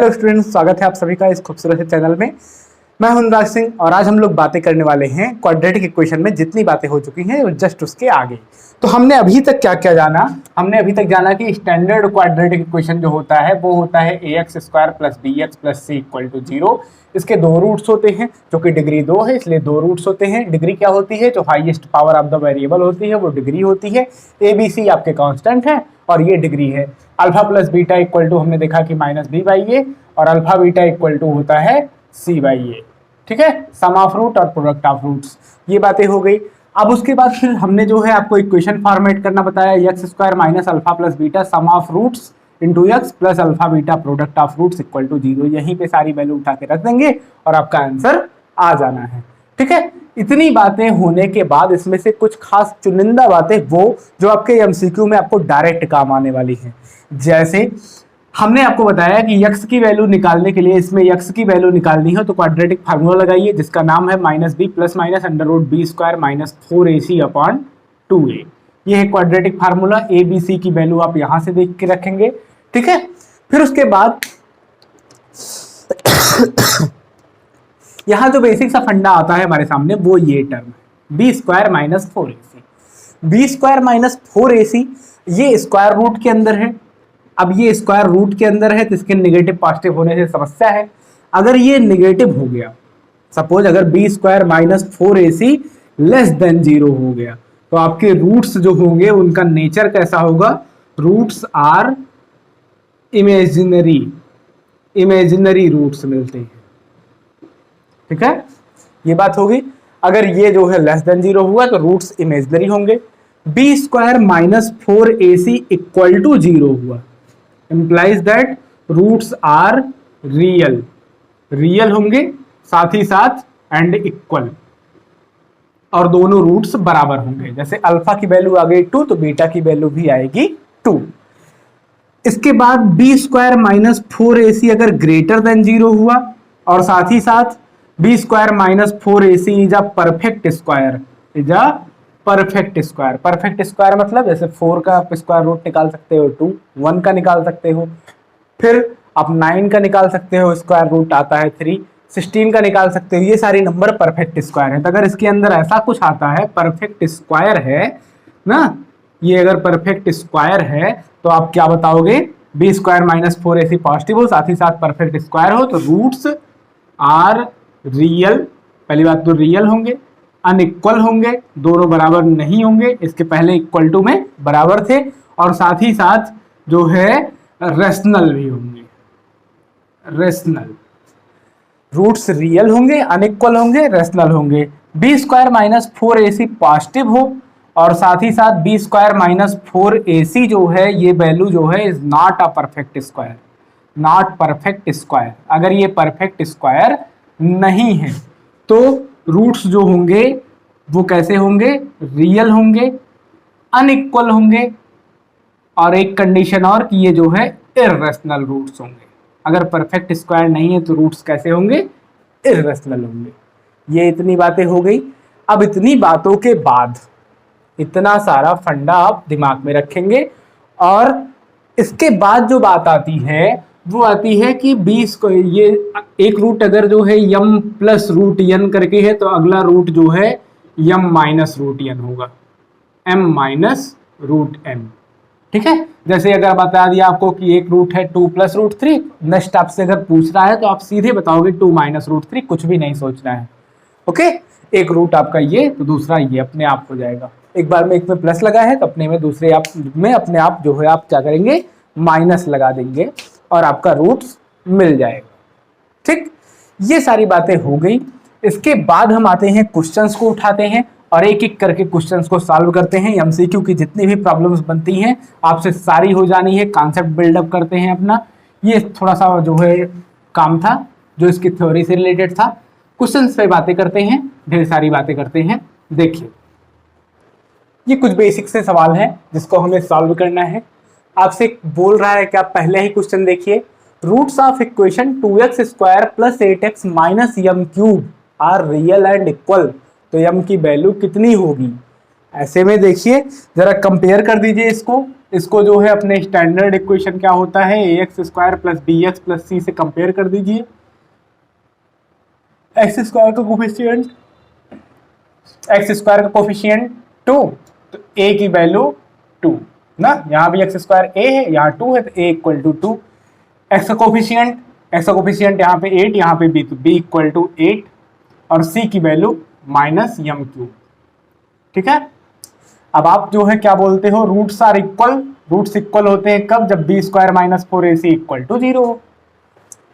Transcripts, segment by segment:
Hello students, स्वागत है आप सभी का इस खूबसूरत से चैनल में। मैं हूं अनुराग सिंह और आज हम लोग बातें करने वाले हैं क्वाड्रेटिक इक्वेशन में जितनी बातें हो चुकी हैं और जस्ट उसके आगे। तो हमने अभी तक क्या क्या जाना? हमने अभी तक जाना कि स्टैंडर्ड क्वाड्रेटिक इक्वेशन जो होता है वो होता है ax square plus bx plus c equal to 0। इसके दो रूट्स होते हैं जो कि डिग्री 2 है, इसलिए दो रूट्स होते हैं। डिग्री क्या होती है? जो highest power of the variable होती है वो डिग्री होती है। ABC आपके कांस्टेंट है और ये डिग्री है। Alpha plus beta equal to हमने देखा कि माइनस बी बाई ए और अल्फा बीटा इक्वल टू होता है सी बाई ए। ठीक है, सम ऑफ रूट और प्रोडक्ट ऑफ रूट्स, ये बातें हो गई। अब उसके बाद फिर हमने जो है आपको इक्वेशन फॉर्मेट करना बताया, x square minus alpha plus beta sum of roots into x plus alpha beta product of roots equal to 0। यहीं पे सारी वैल्यू उठा के रख देंगे और आपका आंसर आ जाना है। ठीक है, इतनी बातें होने के बाद इसमें से कुछ खास चुनिंदा बातें वो जो आपके एमसीक्यू में आपको डायरेक्ट काम आने वाली हैं। जैसे हमने आपको बताया कि यक्स की वैल्यू निकालने के लिए, इसमें यक्स की वैल्यू निकालनी है तो क्वाड्रेटिक फार्मूला लगाइए जिसका नाम है minus B plus minus under root B square minus 4ac upon 2a। ये है quadratic formula. A B C की वैल्यू आप यहां से देख के रखेंगे। ठीक है, फिर उसके बाद यहां जो बेसिक सा फंडा आता है हमारे सामने वो ये term B square minus 4ac। B square minus 4ac ये स्क्वायर रूट के अंदर है। अब ये स्क्वायर रूट के अंदर है तो इसके नेगेटिव पॉजिटिव होने से समस्या है। अगर ये नेगेटिव हो गया, सपोज अगर B square minus 4ac less than 0 हो गया तो आपके रूट्स जो होंगे उनका नेचर कैसा होगा? Roots are imaginary, imaginary roots मिलते हैं। ठीक है, ये बात होगी। अगर ये जो है लेस देन 0 हुआ तो रूट्स इमेजिनरी होंगे। B square minus 4ac equal to 0 हुआ, implies that roots are real, real होंगे साथ ही साथ एंड इक्वल, और दोनों रूट्स बराबर होंगे। जैसे अल्फा की वैल्यू आ गई 2 तो बीटा की वैल्यू भी आएगी 2। इसके बाद बी स्क्वायर माइनस 4ac अगर ग्रेटर देन 0 हुआ और साथ ही साथ B square minus 4ac is a perfect square, is a perfect square. Perfect square मतलब जैसे 4 का आप स्क्वायर रूट निकाल सकते हो 2, 1 का निकाल सकते हो, फिर आप 9 का निकाल सकते हो, स्क्वायर रूट आता है 3, 16 का निकाल सकते हो। ये सारी नंबर परफेक्ट स्क्वायर है। तो अगर इसके अंदर ऐसा कुछ आता है, परफेक्ट स्क्वायर है ना, ये अगर परफेक्ट स्क्वायर है तो आप क्या बताओगे? B square minus 4ac positive हो साथ ही साथ परफेक्ट स्क्वायर हो तो रूट्स आर रियल। पहली बात तो रियल होंगे, अनइक्वल होंगे, दोनों बराबर नहीं होंगे, इसके पहले इक्वल टू में बराबर थे, और साथ ही साथ जो है रेशनल भी होंगे। रेशनल रूट्स रियल होंगे, अनइक्वल होंगे, रेशनल होंगे। B square minus 4ac positive हो और साथ ही साथ बी स्क्वायर माइनस 4ac जो है ये वैल्यू जो है is not a perfect square, not perfect square. अगर ये परफेक्ट स्क्वायर नहीं है तो रूट्स जो होंगे वो कैसे होंगे? रियल होंगे, अनइक्वल होंगे, और एक कंडीशन और कि ये जो है इर्रेशनल रूट्स होंगे। अगर परफेक्ट स्क्वायर नहीं है तो रूट्स कैसे होंगे? इर्रेशनल होंगे। ये इतनी बातें हो गई। अब इतनी बातों के बाद इतना सारा फंडा आप दिमाग में रखेंगे और इसके बाद जो बात आती है वो आती है कि 20 को ये एक रूट अगर जो है यम प्लस रूट यन करके है तो अगला रूट जो है यम माइनस रूट यन होगा, एम माइनस रूट एम। ठीक है, जैसे अगर बता दिया आपको कि एक रूट है 2 प्लस रूट 3, नेक्स्ट आपसे अगर पूछ रहा है तो आप सीधे बताओगे 2 माइनस रूट 3, कुछ भी नहीं सोचना है। ओके, एक रूट आपका ये तो दूसरा ये अपने आप हो जाएगा। एक बार में एक में प्लस लगा है तो अपने में दूसरे आप में अपने आप जो है आप क्या करेंगे? माइनस लगा देंगे और आपका रूट्स मिल जाएगा। ठीक, ये सारी बातें हो गई। इसके बाद हम आते हैं क्वेश्चंस को उठाते हैं और एक एक करके क्वेश्चंस को सॉल्व करते हैं। एमसीक्यू की जितनी भी प्रॉब्लम्स बनती हैं आपसे सारी हो जानी है। कॉन्सेप्ट बिल्डअप करते हैं अपना। ये थोड़ा सा जो है काम था जो इसकी थ्योरी से रिलेटेड था। क्वेश्चंस पे बातें करते हैं, ढेर सारी बातें करते हैं। देखिए, ये कुछ बेसिक से सवाल है जिसको हमें सॉल्व करना है। आपसे बोल रहा है कि आप पहले ही क्वेश्चन देखिए, roots of equation 2x square plus 8x minus Yama cube are real and equal. तो यम की वैल्यू कितनी होगी? ऐसे में देखिए जरा कंपेयर कर दीजिए इसको इसको जो है अपने स्टैंडर्ड इक्वेशन क्या होता है ax square plus B X plus C से कंपेयर कर दीजिए। एक्स स्क्वायर का कोफिशिएंट टू, तो a की वैल्यू 2 ना, यहाँ भी एक्स स्क्वायर a है, यहाँ 2 है, तो a इक्वल टू 2। एक्स का कोफिशिएंट यहाँ पे 8, यहाँ पे b, तो b इक्वल टू 8 और c की वैल्यू माइनस यम क्यूब। ठीक है, अब आप जो है क्या बोलते हो, roots are equal. Roots equal होते हैं कब, जब B square minus 4ac equal to 0 हो।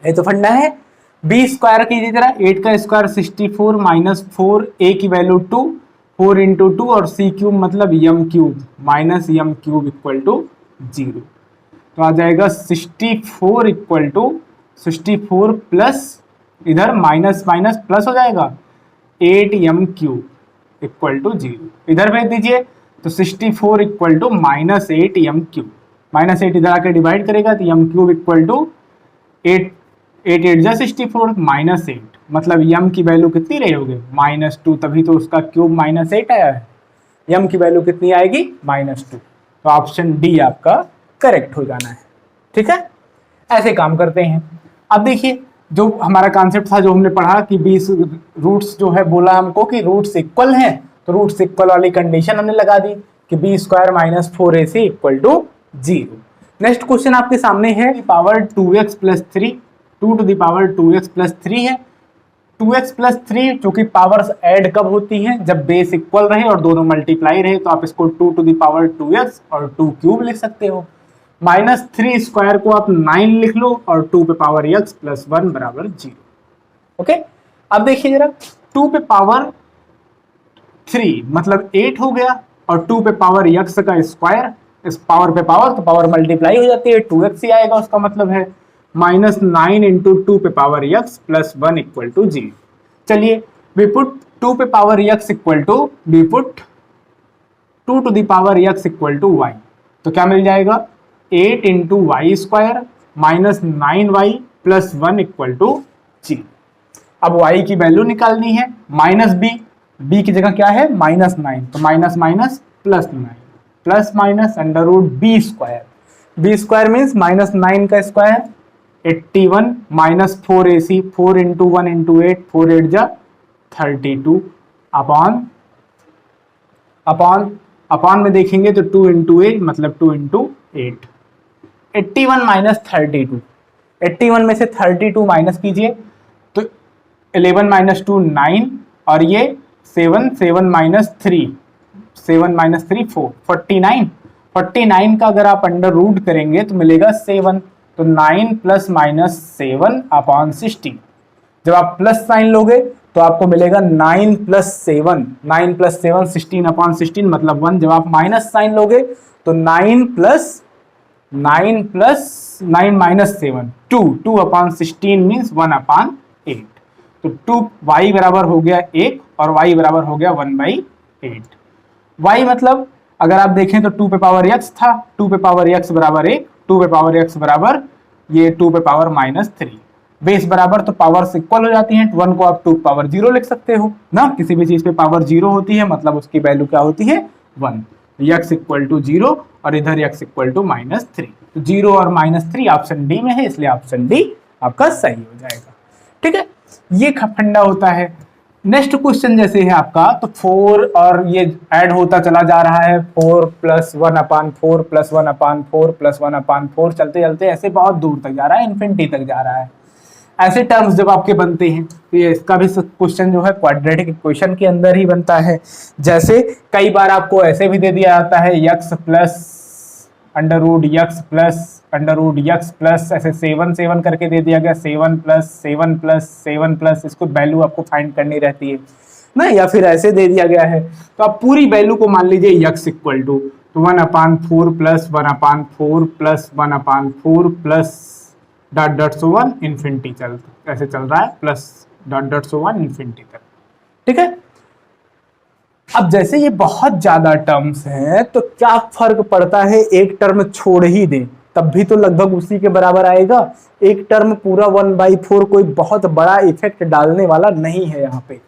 ये तो फंडा है। बी स्क्वायर कीजिए जरा, 8 का स्क्वायर 64 माइनस 4, a की वैल्यू 2, 4 इंटू 2 और c क्यूब मतलब M cube minus Yama cube equal to 0। तो आ जाएगा 64 इक्वल टू 64 प्लस इधर माइनस माइनस प्लस हो जाएगा 8 यम क्यूब इक्वल टू 0। इधर भेज दीजिए, तो 64 equal to minus 8 m cube, minus 8 इधर आकर डिवाइड करेगा तो यम क्यूब इक्वल टू 8 8 जा 64 माइनस 8, मतलब यम की वैल्यू कितनी रही होगी -2, तभी तो उसका क्यूब -8 आया है। यम की वैल्यू कितनी आएगी -2, तो ऑप्शन डी आपका करेक्ट हो जाना है। ठीक है, ऐसे काम करते हैं। अब देखिए जो हमारा कॉन्सेप्ट था, जो हमने पढ़ा कि 20 रूट्स जो है बोला हमको कि रूट्स इक्वल हैं, तो रूट्स इक्वल वाली कंडीशन हमने लगा दी कि B square minus 4ac equal to 0। Next question आपके सामने है power 2x plus 3, 2 to the power 2x plus 3 है। 2x प्लस 3 चूंकि पावर्स ऐड कब होती हैं, जब बेस इक्वल रहे और दोनों मल्टीप्लाई रहे, तो आप इसको 2 टू द पावर 2x और 2 क्यूब लिख सकते हो। -3 स्क्वायर को आप 9 लिख लो और 2 पे पावर x प्लस 1 बराबर 0। ओके, अब देखिए जरा, 2 पे पावर 3 मतलब 8 हो गया और 2 पे पावर x का स्क्वायर, इस पावर पे पावर तो पावर मल्टीप्लाई हो जाती है, 2x ही आएगा, उसका मतलब है -9 इंटू 2 पे power x plus 1 equal to 0। चलिए वी पुट 2 पे power x equal to, we put 2 to the power x equal to y, तो क्या मिल जाएगा 8 into Y square minus 9y plus 1 equal to 0। अब y की वैल्यू निकालनी है, माइनस b की जगह क्या है -9, तो minus minus plus 9 plus minus under root B square means -9 का square 81 minus 4ac, 4 into 1 into 8, 4 8 जा 32 अपॉन में देखेंगे तो 2 इंटू 8 मतलब 2 इंटू 8, 81 माइनस 32, 81 में से 32 माइनस कीजिए तो 11 माइनस 2 9 और ये 7 7 माइनस 3 7 माइनस 3 4 49 का अगर आप अंडर रूट करेंगे तो मिलेगा 7, तो 9 प्लस माइनस 7 अपॉन 16। जब आप प्लस साइन लोगे तो आपको मिलेगा 9 प्लस 7 16 अपॉन 16 मतलब 1। जब आप माइनस साइन लोगे तो 9 माइनस 7 2 अपॉन 16 मीन्स 1 अपॉन 8, तो 2 y बराबर हो गया 1 और y बराबर हो गया 1/8। y मतलब अगर आप देखें तो 2 पे पावर x था, 2 पे पावर x बराबर 1, 2 पे पावर x बराबर ये 2 पे पावर -3, बेस बराबर तो पावर्स इक्वल हो जाती हैं, 1 को आप 2 पावर 0 लिख सकते हो ना, किसी भी चीज पे पावर 0 होती है मतलब उसकी वैल्यू क्या होती है 1, x इक्वल टू 0 और इधर x इक्वल टू -3, तो 0 और -3 ऑप्शन डी में है, इसलिए ऑप्शन डी आपका सही हो जाएगा। ठीक है, ये फंडा होता है। नेक्स्ट क्वेश्चन जैसे है आपका, तो 4 और ये ऐड होता चला जा रहा है, 4 plus 1 upon 4 plus 1 upon 4 plus 1 upon 4 चलते चलते ऐसे बहुत दूर तक जा रहा है, इन्फिनिटी तक जा रहा है। ऐसे टर्म्स जब आपके बनते हैं तो ये इसका भी क्वेश्चन जो है क्वाड्रेटिक इक्वेशन के अंदर ही बनता है। जैसे कई बार आपको ऐसे भी दे दिया जाता है x plus under root x plus under root x plus ऐसे 7 करके दे दिया गया, 7 प्लस 7 प्लस 7 प्लस, इसको वैल्यू आपको फाइंड करनी रहती है ना, या फिर ऐसे दे दिया गया है तो आप पूरी वैल्यू को मान लीजिए x equal to 1 upon 4 plus 1 upon 4 plus 1 upon 4 plus dot dot so 1 infinity ऐसे चल रहा है, plus dot dot so 1 infinity तक। ठीक है, अब जैसे ये बहुत ज्यादा टर्म्स हैं तो क्या फर्क पड़ता है, एक टर्म छोड़ ही दे तब भी तो लगभग उसी के बराबर आएगा। एक टर्म पूरा 1/4 कोई बहुत बड़ा इफेक्ट डालने वाला नहीं है यहाँ पे,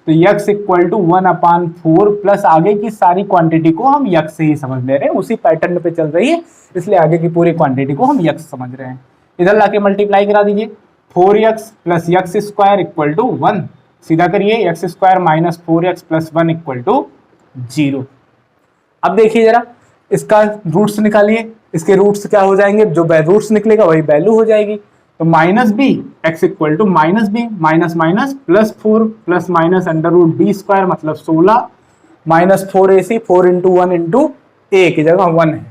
तो यक्स इक्वल टू 1/4 प्लस आगे की सारी क्वांटिटी को हम यक्स से ही समझ ले रहे हैं, उसी पैटर्न पे चल रही है, इसलिए आगे की पूरी क्वांटिटी को हम यक्स समझ रहे हैं। इधर लाके मल्टीप्लाई करा दीजिए, 4x plus x square equal to 1, सीधा करिए x square minus 4x plus 1 equal to 0। अब देखिए जरा इसका रूट्स निकालिए, इसके रूट्स क्या हो जाएंगे, जो रूट्स निकलेगा वही वैल्यू हो जाएगी। तो minus b x equal to minus b, minus minus plus 4 plus minus under root B square मतलब 16 माइनस 4ac, 4 इंटू 1 इंटू ए की जगह 1 है,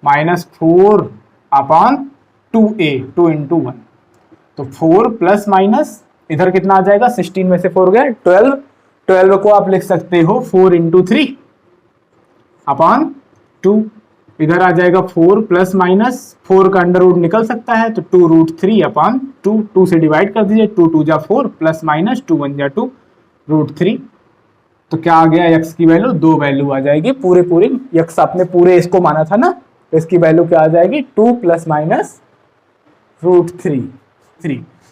माइनस 4/2a, 2 इंटू 1। तो 4 प्लस माइनस इधर कितना आ जाएगा, 16 में से 4 गया 12, 12 को आप लिख सकते हो 4 इंटू 3/2। इधर आ जाएगा 4 प्लस माइनस 4 का अंडर रूट निकल सकता है तो 2√3/2, 2 से डिवाइड कर दीजिए, 2 2 जा 4 प्लस माइनस 2 1 जा 2 √3। तो क्या आ गया, एक्स की वैल्यू 2 वैल्यू आ जाएगी, पूरे एक्स आपने पूरे इसको माना था ना, तो इसकी वैल्यू क्या आ जाएगी 2 प्लस माइनस √3।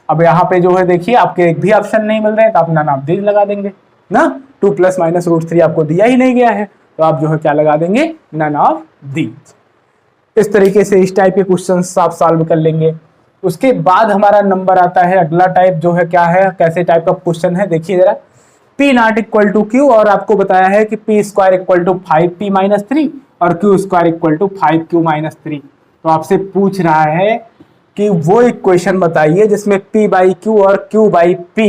अब यहाँ पे जो है देखिए आपके एक भी ऑप्शन नहीं मिल रहे हैं तो आप नन ऑफ दीज लगा देंगे ना, 2 प्लस माइनस √3 आपको दिया ही नहीं गया है तो आप जो है क्या लगा देंगे, नन ऑफ दीज। इस तरीके से इस टाइप के क्वेश्चंस आप सॉल्व कर लेंगे। उसके बाद हमारा नंबर आता है अगला टाइप, जो है क्या है, कैसे टाइप का क्वेश्चन है देखिए जरा। P not equal to q और आपको बताया है कि p square equal to 5p minus 3 और q square equal to 5q minus 3। तो आपसे पूछ रहा है कि वो इक्वेशन बताइए जिसमें p बाई क्यू और q बाई p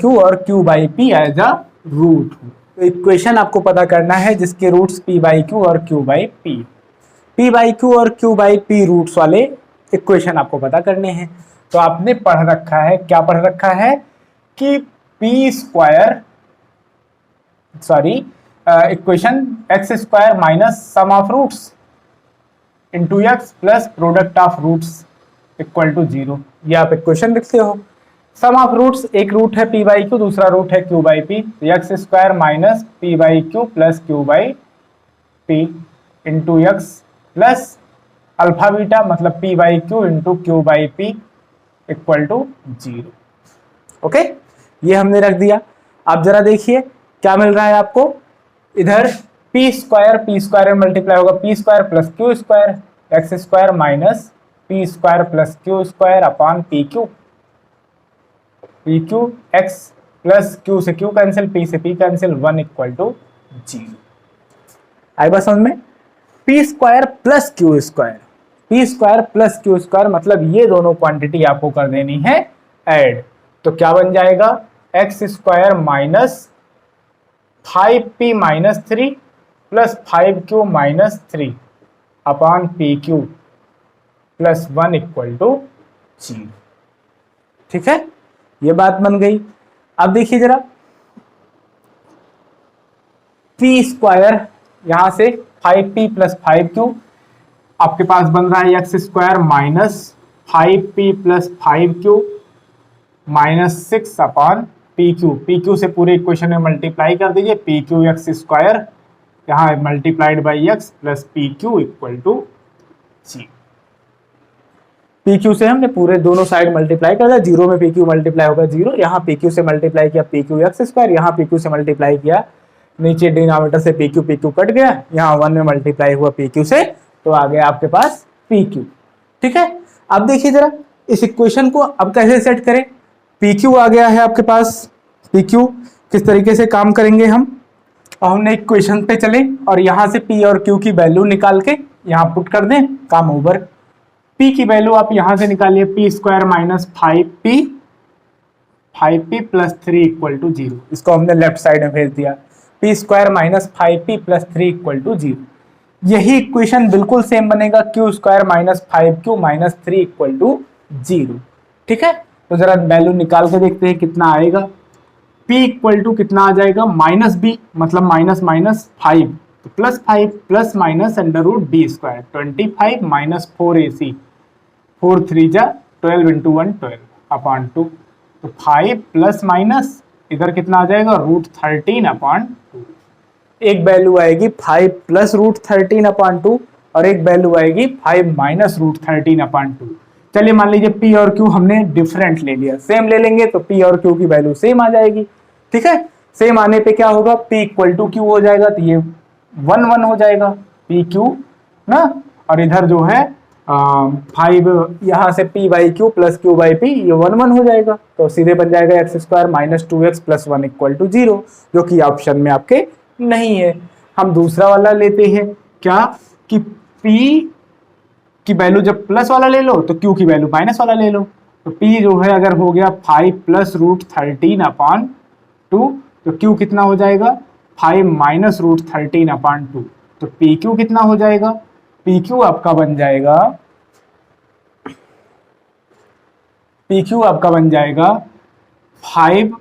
और q by p as a root हो। तो इक्वेशन आपको पता करना है जिसके रूट्स p बाई क्यू और q by p by q और q बाई p रूट्स वाले इक्वेशन आपको पता करने हैं। तो आपने पढ़ रखा है, क्या पढ़ रखा है कि equation x square minus sum of roots into x plus product of roots equal to 0, ये आप इक्वेशन लिखते हो। सम ऑफ रूट्स, एक रूट है p बाई क्यू, दूसरा रूट है q by p, x square minus p by q plus q by p into x plus alpha beta मतलब p by q into q by p equal to 0। Okay, ये हमने रख दिया। अब जरा देखिए क्या मिल रहा है आपको, इधर p स्क्वायर मल्टीप्लाई होगा p square plus q square, x square minus p square plus q square upon pq x plus q से q कैंसिल, p से p कैंसिल, 1 इक्वल टू 0। आई बात समझ में, p square plus q square मतलब ये दोनों quantity आपको कर देनी है ऐड। तो क्या बन जाएगा, x square minus 5p minus 3 plus 5q minus 3 upon pq plus 1 equal to 0। ठीक है, ये बात बन गई। अब देखिए जरा p स्क्वायर, यहां से 5p प्लस 5q, आपके पास बन रहा है x square minus 5p plus 5q minus 6 upon pq से पूरे इक्वेशन में मल्टीप्लाई कर दीजिए, pq एक्स स्क्वायर यहाँ multiplied by x plus pq equal to 0। pq से हमने पूरे दोनों साइड मल्टीप्लाई कर दिया, 0 में pq मल्टीप्लाई होगा 0, यहाँ pq से मल्टीप्लाई किया pq एक्स स्क्वायर, यहाँ pq से मल्टीप्लाई किया, नीचे डिनोमिनेटर से pq कट गया, यहाँ 1 में मल्टीप्लाई हुआ pq से, तो आ गया आपके पास pq। ठीक है, अब देखिए जरा इस इक्वेशन को अब कैसे सेट करें। pq आ गया है आपके पास, pq किस तरीके से काम करेंगे हम, और हमने इक्वेशन पे चले और यहाँ से p और q की वैल्यू निकाल के यहाँ पुट कर दें, काम ओवर। p की वैल्यू आप यहाँ से निकालिए, p square minus 5p plus 3 equal to 0, इसको हमने लेफ्ट साइड में भेज दिया, p square minus 5p plus 3 equal to 0। यही इक्वेशन बिल्कुल सेम बनेगा, q square minus 5q minus 3 equal to 0। ठीक है, तो जरा वैल्यू निकाल के देखते हैं कितना आएगा। p इक्वल टू कितना आ जाएगा, माइनस b मतलब माइनस माइनस 5, तो plus 5 plus minus under root b square 25 minus 4ac, 4 3 जा 12 इंटू 1 12 अपॉन 2, तो 5 प्लस माइनस इधर कितना आ जाएगा, √13 अपॉन 2। एक वैल्यू आएगी 5 प्लस √13 अपॉन 2 और एक वैल्यू आएगी 5 माइनस √13 अपॉन 2। चलिए मान लीजिए p और q हमने डिफरेंट ले लिया, सेम ले लेंगे तो p और q की वैल्यू सेम आ जाएगी। ठीक है, सेम आने पे क्या होगा, P इक्वल टू क्यू हो जाएगा, तो ये 1 1 हो जाएगा पी क्यू ना, और इधर जो है 5 यहाँ से P by q plus q by p, ये 1 1 हो जाएगा, तो सीधे बन जाएगा x square minus 2x plus 1 equal to 0, जो कि ऑप्शन में आपके नहीं है। हम दूसरा वाला लेते हैं, क्या कि P की वैल्यू जब प्लस वाला ले लो तो Q की वैल्यू माइनस वाला ले लो, तो P जो है अगर हो गया 5 प्लस रूट 13 अपॉन 2, तो Q कितना हो जाएगा 5 माइनस रूट 13 अपॉन 2, तो PQ कितना हो जाएगा, PQ आपका बन जाएगा, PQ आपका बन जाएगा 5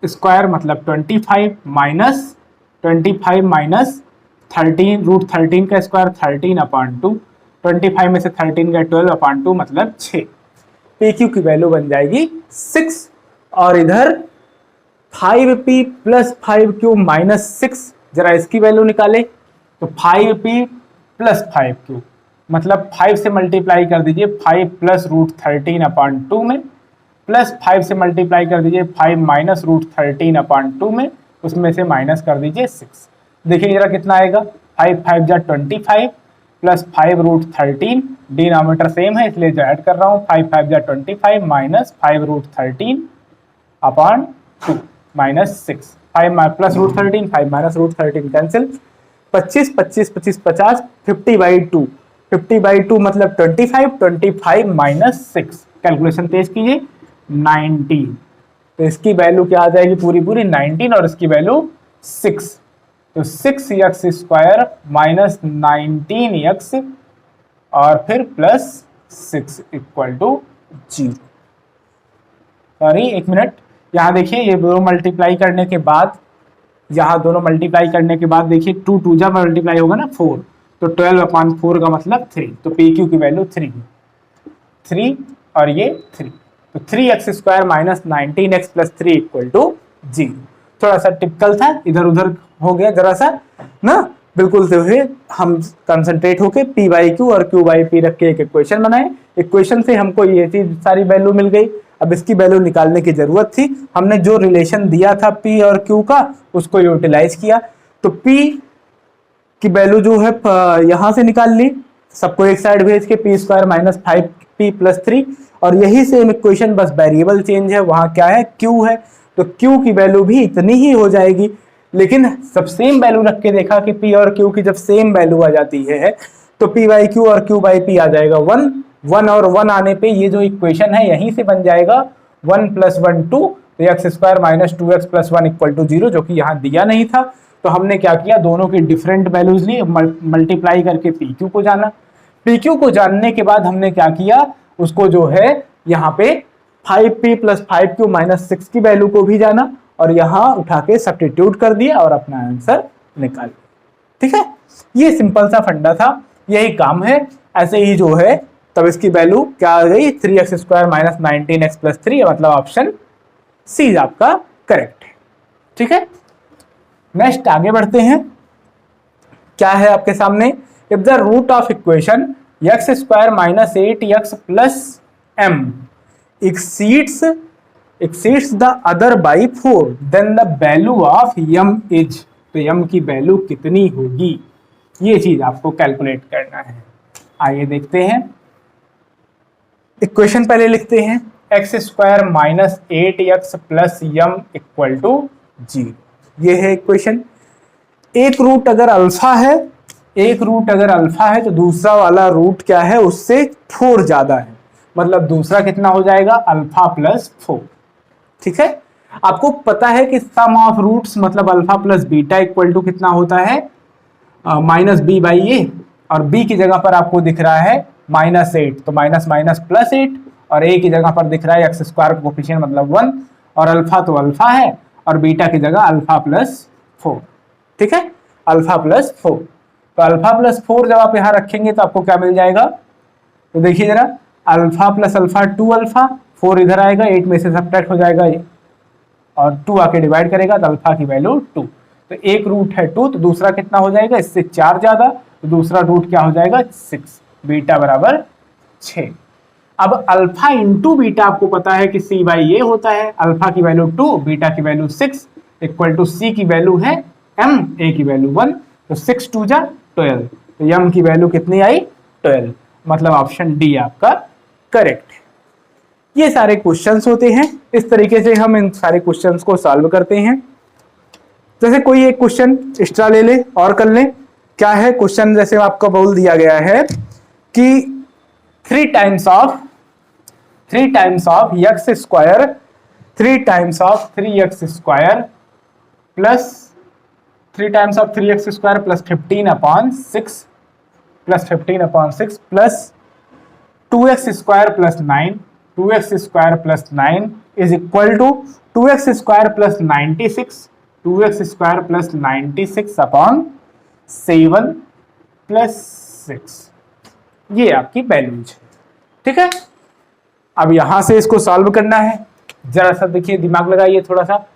स्क्वायर मतलब 25 माइनस 25 माइनस 13 रूट 13 का स्क्वायर 13 अपॉन 2, 25 में से 13 का 12 अपॉन 2 मतलब 6, PQ की वैल्यू बन जाएगी 6, और इधर 5P प्लस 5Q माइनस 6, जरा इसकी वैल्यू निकाले, तो 5P प्लस 5Q मतलब 5 से मल्टीप्लाई कर दीजिए 5 प्लस रूट 13 अपॉन 2 में, प्लस 5 से मल्टीप्लाई कर दीजिए 5 माइनस रूट 13 अपॉन 2 में, उसमें से माइनस कर दीजिए 6, देखिए जरा कितना आएगा, 5 5 जा 25 प्लस 5 रूट 13, डिनोमिनेटर सेम है इसलिए जो ऐड कर रहा हूँ, 5 5 जा 25 minus 5 root 13 upon 2 minus 6, 5 plus root 13 5 minus root 13 cancel, 25 25 25 50, 50 by 2, 50 by 2 मतलब 25, 25 माइनस 6, कैलकुलेशन तेज कीजिए 19, तो इसकी वैल्यू क्या आ जाएगी पूरी पूरी 19 और इसकी वैल्यू 6, तो 6x स्क्वायर माइनस 19x और फिर प्लस 6 इक्वल टू 0। सॉरी एक मिनट, यहाँ देखिए ये दोनों मल्टीप्लाई करने के बाद, यहाँ दोनों मल्टीप्लाई करने के बाद देखिए 2 2 जब मल्टीप्लाई होगा ना 4, तो 12 अपॉन 4 का मतलब 3, तो PQ की वैल्यू 3 और ये 3, तो 3x square minus 19x plus 3 equal to 0। थोड़ा सा टिपिकल था, इधर उधर हो गया जरा सा ना, बिल्कुल से हुए हम कंसंट्रेट होके P बाई क्यू और Q बाई पी रख के एक इक्वेशन बनाए, इक्वेशन से हमको ये चीज सारी वैल्यू मिल गई, अब इसकी वैल्यू निकालने की जरूरत थी, हमने जो रिलेशन दिया था P और Q का उसको यूटिलाइज किया, तो P की वैल्यू जो है यहां से निकाल ली, सबको एक साइड भेज के P square minus 5P plus 3, और यही सेम इक्वेशन बस वेरिएबल चेंज है, वहां क्या है Q है, तो Q की वैल्यू भी इतनी ही हो जाएगी, लेकिन सब सेम वैल्यू रख के देखा कि P और Q की जब सेम वैल्यू आ जाती है तो P बाई Q और Q बाई P आ जाएगा 1 1, और 1 आने पे ये जो इक्वेशन है यहीं से बन जाएगा 1 प्लस 1 2, तो x square minus 2x plus 1 equal to 0, जो कि यहाँ दिया नहीं था, तो हमने क्या किया दोनों की डिफरेंट वैल्यूज ली, मल्टीप्लाई करके PQ को जाना, PQ को जानने के बाद हमने क्या किया, उसको जो है यहाँ पे 5P प्लस 5Q माइनस 6 की वैल्यू को भी जाना और यहाँ उठा के सब्स्टिट्यूट कर दिया और अपना आंसर निकाल लिया। ठीक है, ये सिंपल सा फंडा था, यही काम है। ऐसे ही जो है तब इसकी वैल्यू क्या आ गई 3x square minus 19x plus 3, मतलब ऑप्शन सी आपका करेक्ट है। ठीक है, नेक्स्ट आगे बढ़ते हैं। क्या है आपके सामने, if the root of equation x square minus 8x plus m exceeds the other by 4, then the value of m is, तो m की वैल्यू कितनी होगी, ये चीज आपको कैलकुलेट करना है। आइए देखते हैं, इक्वेशन पहले लिखते हैं, x square minus 8x plus m equal to 0, ये है इक्वेशन। एक रूट अगर अल्फा है, एक रूट अगर अल्फा है तो दूसरा वाला रूट क्या है उससे 4 ज्यादा है, मतलब दूसरा कितना हो जाएगा अल्फा प्लस 4। ठीक है, आपको पता है कि सम ऑफ रूट्स मतलब alpha plus beta equal to कितना होता है माइनस बी बाई ए, और बी की जगह पर आपको दिख रहा है माइनस 8, तो माइनस माइनस प्लस 8, और ए की जगह पर दिख रहा है एक्स स्क्वायर कोफिशिएंट मतलब 1, और अल्फा तो अल्फा है और बीटा की जगह अल्फा प्लस 4। ठीक है, अल्फा प्लस 4, तो अल्फा प्लस 4 जब आप यहाँ रखेंगे तो आपको क्या मिल जाएगा, तो देखिए जरा, अल्फा प्लस अल्फा 2 अल्फा, 4 इधर आएगा, 8 में से सब्ट्रैक्ट हो जाएगा ये, और 2 आके डिवाइड करेगा तो अल्फा की वैल्यू 2, तो एक रूट है 2, तो दूसरा कितना हो जाएगा इससे 4 ज्यादा, तो दूसरा रूट क्या हो जाएगा 6, बीटा बराबर 6। अब अल्फा इंटू बीटा आपको पता है कि सी बाई ए होता है, अल्फा की वैल्यू 2 बीटा की वैल्यू 6, इक्वल टू सी की वैल्यू है m, a की वैल्यू 1, तो 6 2 जा 12, तो m की वैल्यू कितनी आई 12, मतलब ऑप्शन डी आपका करेक्ट है। ये सारे क्वेश्चंस होते हैं, इस तरीके से हम इन सारे क्वेश्चंस को सॉल्व करते हैं। जैसे कोई एक क्वेश्चन एक्स्ट्रा ले ले और कर ले। क्या है क्वेश्चन, जैसे आपको बोल दिया गया है कि 3 times of x square, 3 times of 3x square plus 3 times of 3x square plus 15/6 plus 15/6 plus 2x square plus 9, 2x square plus 9 is equal to 2x square plus 96, 2x square plus 96/7 plus 6, ये आपकी values है। ठीक है, अब यहां से इसको solve करना है। जरा सा देखिए, दिमाग लगाइए थोड़ा सा।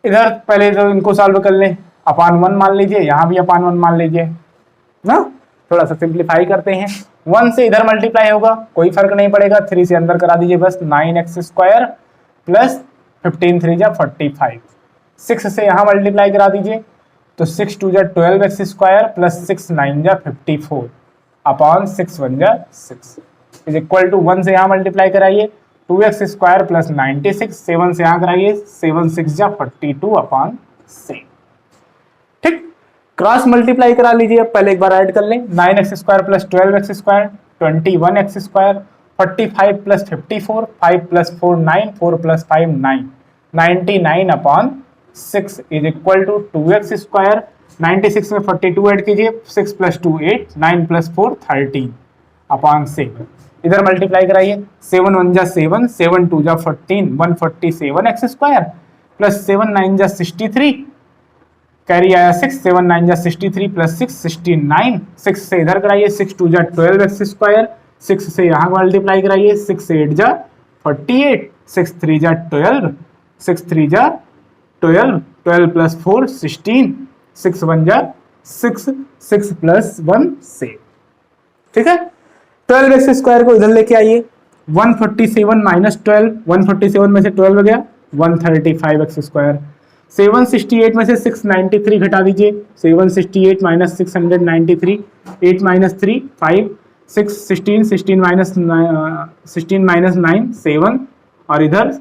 इधर पहले तो इनको सॉल्व कर लें, अपान 1 मान लीजिए, यहां भी अपान 1 मान लीजिए ना। थोड़ा सा सिंप्लीफाई करते हैं, 1 से इधर मल्टीप्लाई होगा, कोई फर्क नहीं पड़ेगा, 3 से अंदर करा दीजिए बस, 9x स्क्वायर प्लस 15 3 जा 45, 6 से यहाँ मल्टीप्लाई करा दीजिए, तो 6 2 जा 12x स्क्वायर प्लस 6 9 जा 54 अपॉन 6 1 जा 6 इज इक्वल टू 1 से यहाँ मल्टीप्लाई कराइए, 2x स्क्वायर प्लस 96, 7 से यहाँ कराइए, 7 6 जा 42 अपॉन 6। ठीक, क्रॉस मल्टीप्लाई करा लीजिए, पहले एक बार ऐड कर लें, 9x square plus 12x square 21x square, 45 plus 54, 5 plus 4 9, 4 plus 5 9, 99 upon 6 is equal to 2x square, 96 में 42 ऐड कीजिए, 6 प्लस 2 8, 9 प्लस 4 13 अपॉन 7, इधर मल्टीप्लाई कराइए, 7 1 जा 7, 7 2 जा 14, 147 एक्स स्क्वायर प्लस 7 9 जा 63, कैरी आया 6, 7 9 जा 63 प्लस 6 69, 6 से इधर कराइए, 6 2 जा 12 एक्स स्क्वायर, 6 से यहाँ मल्टीप्लाई कराइए, 6 8 जा 48, 6 3 जा 12, 6 3 जा 12, 12 प्लस 4 16, 6 1 जा 6, 6 प्लस 1 6। ठीक है, 12 एक्स स्क्वायर को इधर लेके आइए, 147 माइनस 12, 147 में से 12 गया, 135 एक्स स्क्वायर, 768 में से 693 घटा दीजिए, 768 माइनस 693, 8 माइनस 3 5, 6 16, 16 माइनस 9 7, और इधर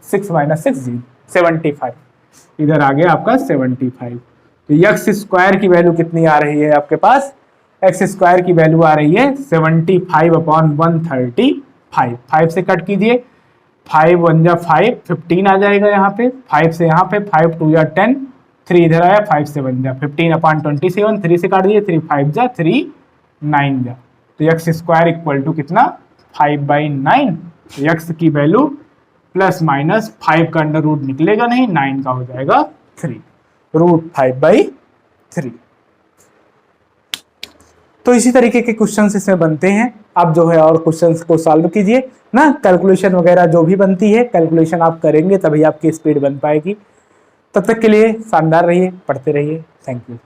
6 माइनस 6 75, इधर आ गया आपका 75। तो एक्स स्क्वायर की वैल्यू कितनी आ रही है आपके पास, एक्स स्क्वायर की वैल्यू आ रही है 75 अपॉन 135, 5 से कट कीजिए, 5 1 जा 5, 15 आ जाएगा यहाँ पे, 5 से यहाँ पे, 5 2 जा 10, 3 इधर आया, 5 से 1 जा 15 अपॉन 27, 3 से काट दिए, 3 5 जा 3 9 जा, तो एक्स स्क्वायर इक्वल टू कितना 5/9, एक्स की वैल्यू प्लस माइनस 5 का अंडर रूट निकलेगा नहीं, 9 का हो जाएगा 3, रूट 5/3। तो इसी तरीके के क्वेश्चंस इसमें बनते हैं। आप जो है और क्वेश्चंस को सॉल्व कीजिए ना, कैलकुलेशन वगैरह जो भी बनती है, कैलकुलेशन आप करेंगे तभी आपकी स्पीड बन पाएगी। तब तक के लिए शानदार रहिए, पढ़ते रहिए, थैंक यू।